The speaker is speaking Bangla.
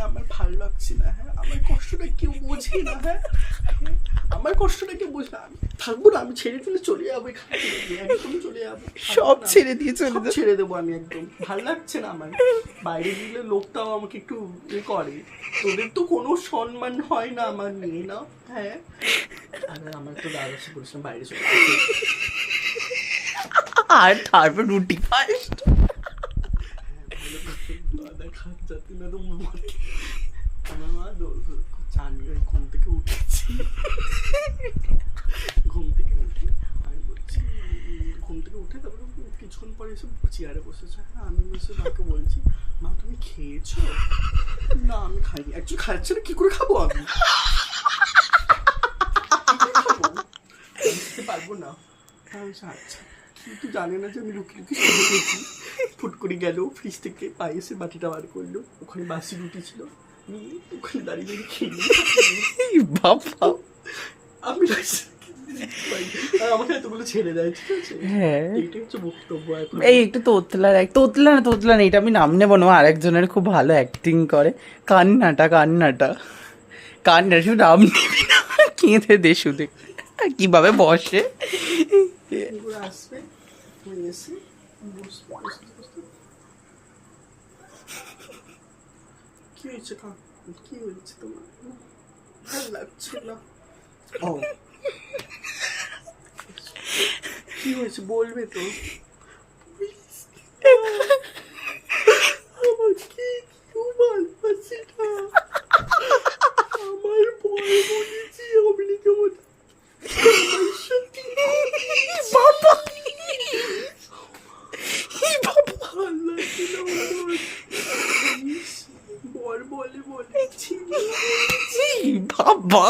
আমার ভালো লাগছে না। হ্যাঁ, আমার কষ্টটা কেউ বোঝে না। হ্যাঁ, আমার কষ্টটা কেউ বোঝে না। আমি থাকবো না, আমি ছেড়ে দিলে চলে যাবো এখান থেকে, একদম চলে যাবো। সব ছেড়ে দিয়ে চলে সব যাবো। ছেড়ে দেবো আমি একদম। ভালো লাগছে না আমার। বাইরে গেলে লোকটাও আমাকে একটু করে। তোদের তো কোনো সম্মান হয় না আমার নিয়ে, না? হ্যাঁ, আরে আমার তো দাদাসে বলছিলাম বাইরে চলে যেতে। আর তারপর রুটি ফার্স্ট। দেখা যাতে না তো মরে। আমার মা জানি ঘুম থেকে উঠেছি, ঘুম থেকে উঠে আমি বলছি, ঘুম থেকে উঠে তারপরে কিছুক্ষণ পরে এসে চেয়ারে বসেছে। হ্যাঁ, আমি বসে মাকে বলছি, মা তুমি খেয়েছো? না আমি খাইনি। অ্যাকচুয়ালি খাচ্ছে না, কি করে খাবো আমি? খেতে পারবো না। হ্যাঁ আচ্ছা, কিন্তু জানে না যে আমি লুকিয়ে লুকিয়ে শুনে গেছি। ফুট করে গেল, ফ্রিজ থেকে পায়েসের বাটিটা বার করলো, ওখানে বাসি রুটি ছিল, নিয়ে ওখানে দাঁড়িয়ে দাঁড়িয়ে খেয়ে বাবা, আমি আর আমাকে এতগুলো ছেড়ে দেয়, ঠিক আছে? হ্যাঁ, এইটাই হচ্ছে বক্তব্য এখন। এই একটু তোতলা না, এটা আমি নাম নেবো না, আরেকজনের খুব ভালো অ্যাক্টিং করে। কান্নাটা শুধু নাম নিবি না, কেঁদে দে শুধু কিভাবে বসে। এগুলো আসবে, তুমি এসে বসতে বসতে বসতে কি হয়েছে? কি হয়েছে তোমার? ভালো লাগছে না? ও কি হয়েছে বলবে তো? আমাকে কেউ ভালোবাসে না। আমার বয় বলেছি আমি কেমন আমার সাথে বাবা, ভালো লাগছে না আমার। বর বলে বলেছি বাবা